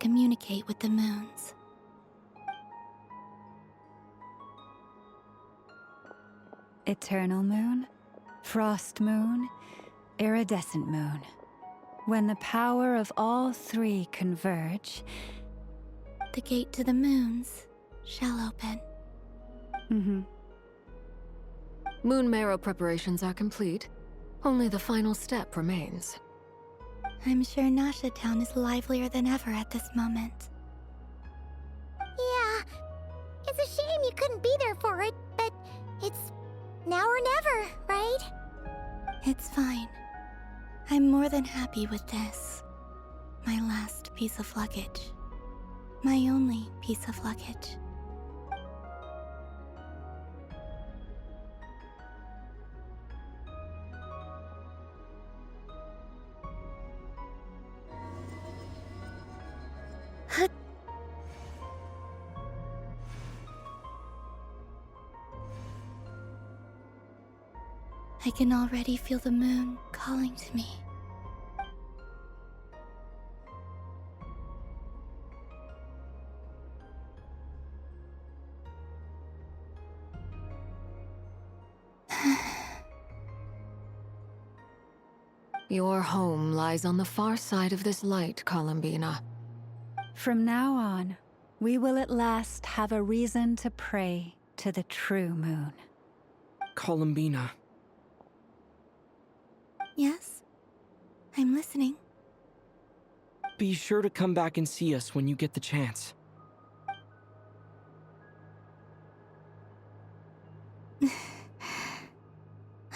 communicate with the moons. Eternal moon, frost moon, iridescent moon. When the power of all three converge... The gate to the moons shall open. Moon marrow preparations are complete. Only the final step remains. I'm sure Nasha Town is livelier than ever at this moment. Yeah, it's a shame you couldn't be there for it, but it's now or never, right? It's fine. I'm more than happy with this. My last piece of luggage. My only piece of luggage. I can already feel the moon calling to me. Your home lies on the far side of this light, Columbina. From now on, we will at last have a reason to pray to the true moon. Columbina. Yes? I'm listening. Be sure to come back and see us when you get the chance.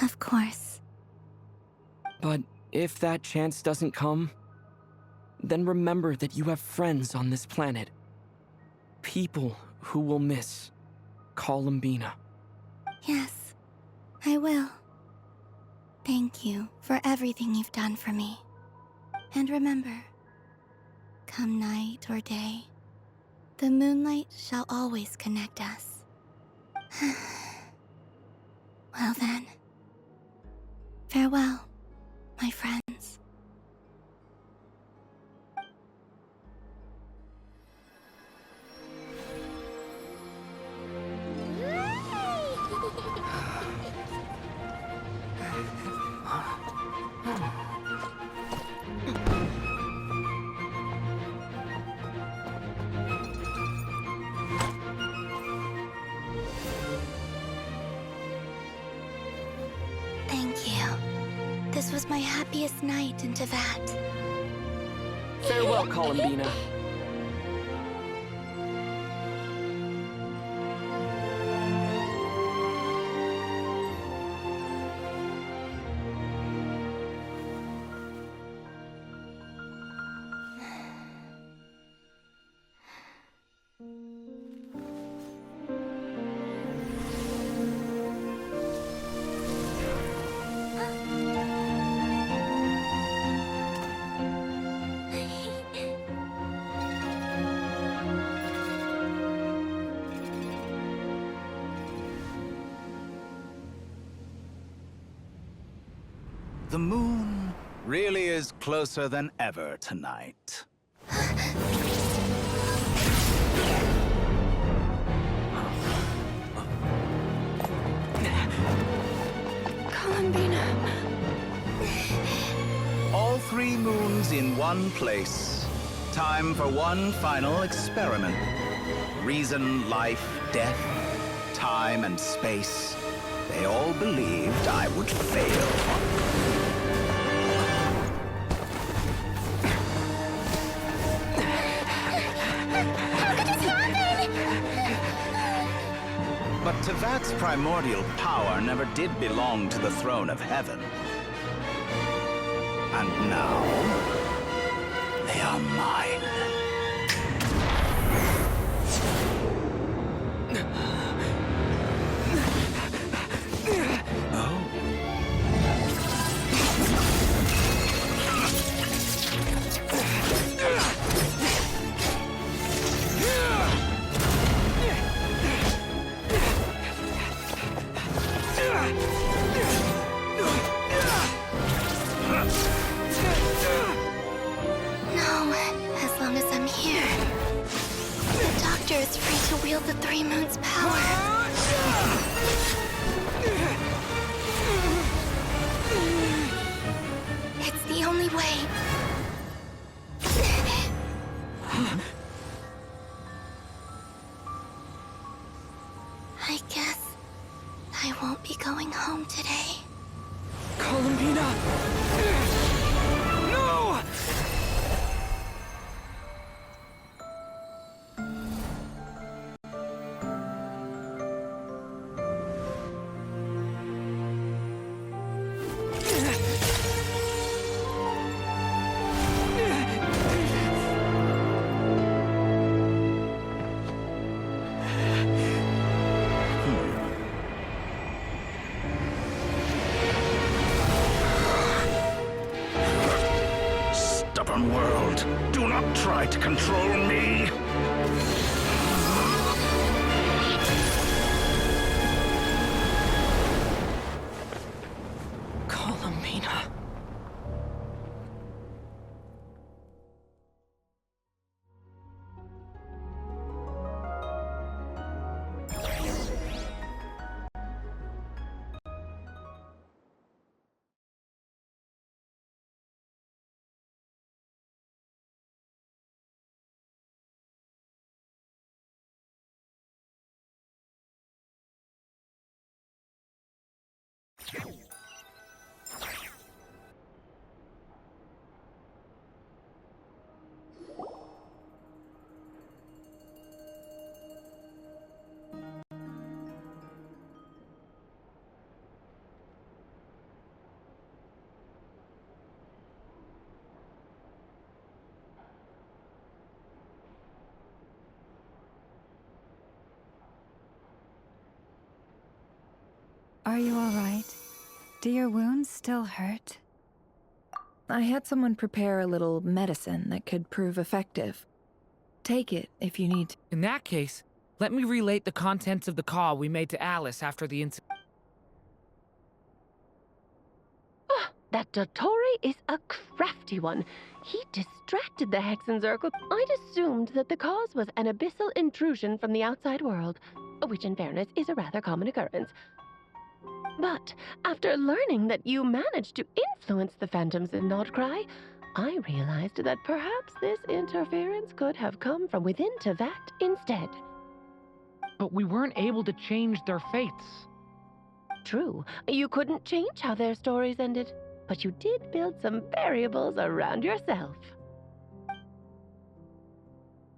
Of course. But if that chance doesn't come, then remember that you have friends on this planet. People who will miss Columbina. Yes, I will. Thank you for everything you've done for me. And remember, come night or day, the moonlight shall always connect us. Well then, farewell, my friends. Thank you. This was my happiest night in Tevat. Farewell, Columbina. The moon really is closer than ever tonight. Columbina. All three moons in one place. Time for one final experiment. Reason, life, death, time, and space. They all believed I would fail. But Tevat's primordial power never did belong to the throne of heaven. And now, they are mine. was free to wield the Three Moons' power. It's the only way. I guess I won't be going home today. Columbina! No! Stubborn world, do not try to control me. Columbina. Are you all right? Do your wounds still hurt? I had someone prepare a little medicine that could prove effective. Take it if you need to. In that case, let me relate the contents of the call we made to Alice after the incident. That Dottore is a crafty one. He distracted the Hexenzirkel. I'd assumed that the cause was an abyssal intrusion from the outside world, which in fairness is a rather common occurrence. But after learning that you managed to influence the phantoms in Nodcry, I realized that perhaps this interference could have come from within Tevat instead. But we weren't able to change their fates. True, you couldn't change how their stories ended, but you did build some variables around yourself.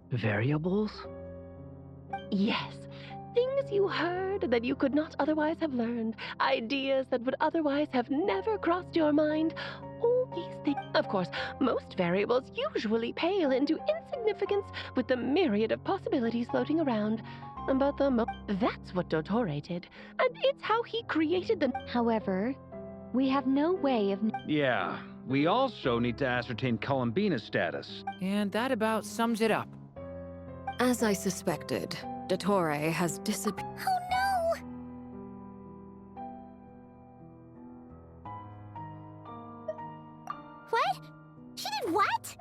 Variables? Yes, things you heard that you could not otherwise have learned, ideas that would otherwise have never crossed your mind. All these things. Of course, most variables usually pale into insignificance with the myriad of possibilities floating around. But that's what Dottore did, and it's how he created the... However, we have no way of... Yeah, we also need to ascertain Columbina's status. And that about sums it up. As I suspected, Dottore has disappeared. Oh no! What? She did what?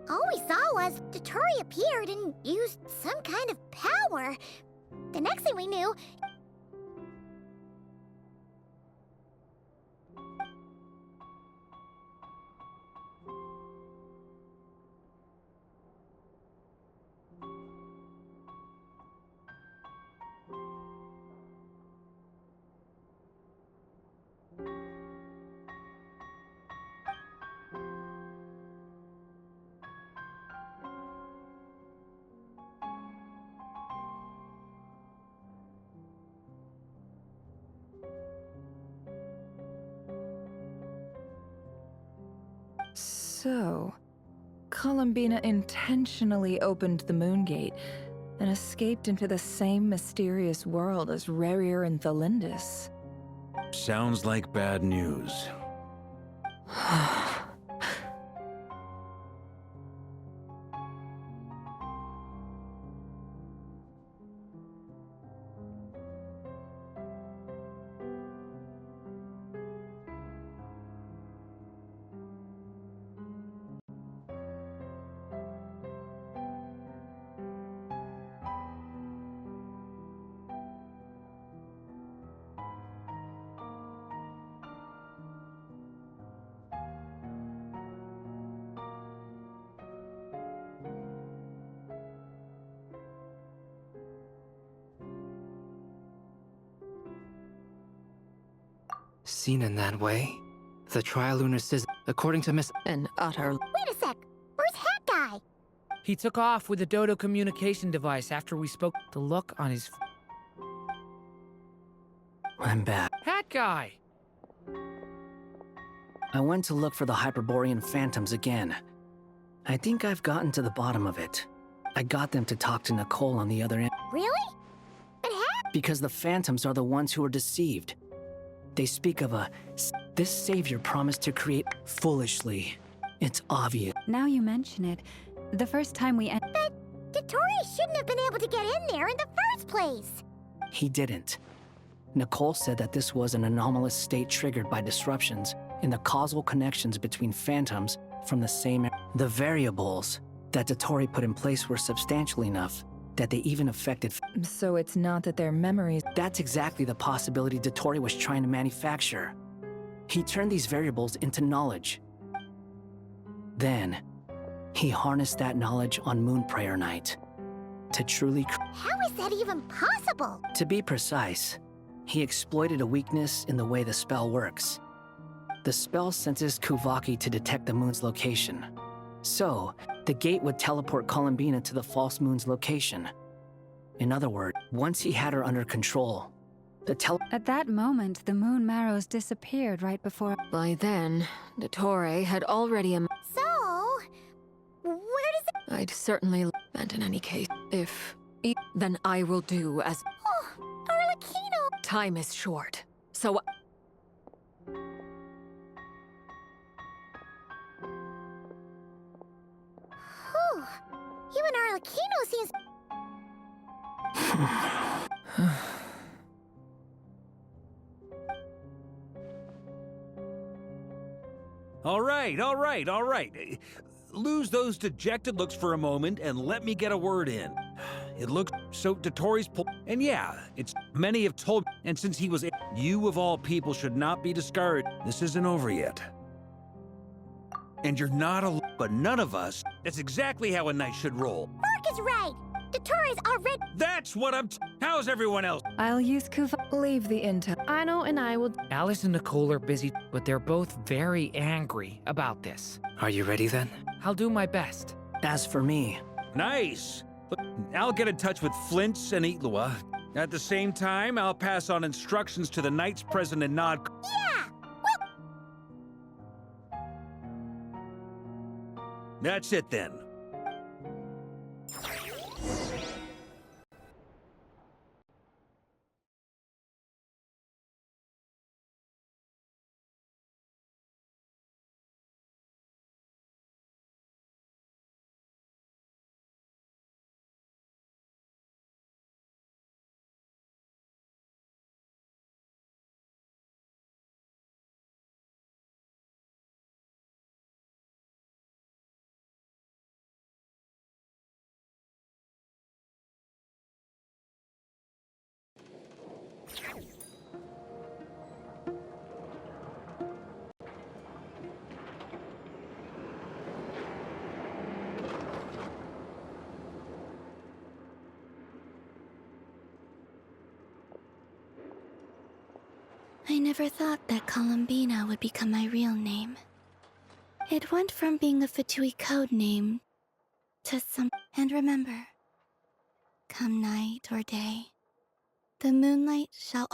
All we saw was Dottore appeared and used some kind of power. The next thing we knew... So, Columbina intentionally opened the Moon Gate and escaped into the same mysterious world as Rerir and Thalindus. Sounds like bad news. Seen in that way, the trilunar system, according to Miss... An utter... Wait a sec. Where's Hat Guy? He took off with the Dodo communication device after we spoke. The look on his... I'm back. Hat guy! I went to look for the Hyperborean phantoms again. I think I've gotten to the bottom of it. I got them to talk to Nicole on the other end. Really? But Hat... Because the phantoms are the ones who are deceived. They speak of this savior promised to create foolishly. It's obvious. Now you mention it, the first time we But Dottore shouldn't have been able to get in there in the first place. He didn't. Nicole said that this was an anomalous state triggered by disruptions in the causal connections between phantoms from the same... The variables that Dottore put in place were substantial enough that they even affected... So it's not that their memories... That's exactly the possibility Dottore was trying to manufacture. He turned these variables into knowledge. Then, he harnessed that knowledge on Moon Prayer Night to truly... How is that even possible? To be precise, he exploited a weakness in the way the spell works. The spell senses Kuvaki to detect the moon's location. So, the gate would teleport Columbina to the false moon's location. In other words, once he had her under control, At that moment, the moon marrows disappeared right before... By then, Dottore had already... So, where does it... I'd certainly... And in any case, if... Then I will do as... Oh, Arlecchino! Time is short, so... Whew. Even Arlecchino seems... All right. Lose those dejected looks for a moment and let me get a word in. It looks so Dottore's and yeah, it's many have told, and since he was, you of all people should not be discouraged. This isn't over yet. And you're not alone, but none of us. That's exactly how a knight should roll. Mark is right. Dottore's already... That's what how's everyone else? I'll use Kuvaki. Leave the intel. Ano and I will... Alice and Nicole are busy, but they're both very angry about this. Are you ready then? I'll do my best. As for me... Nice. Look, I'll get in touch with Flint's and Itlua. At the same time, I'll pass on instructions to the knights present in Nod. Yeah! That's it then. I never thought that Columbina would become my real name. It went from being a Fatui code name to some... And remember, come night or day, the moonlight shall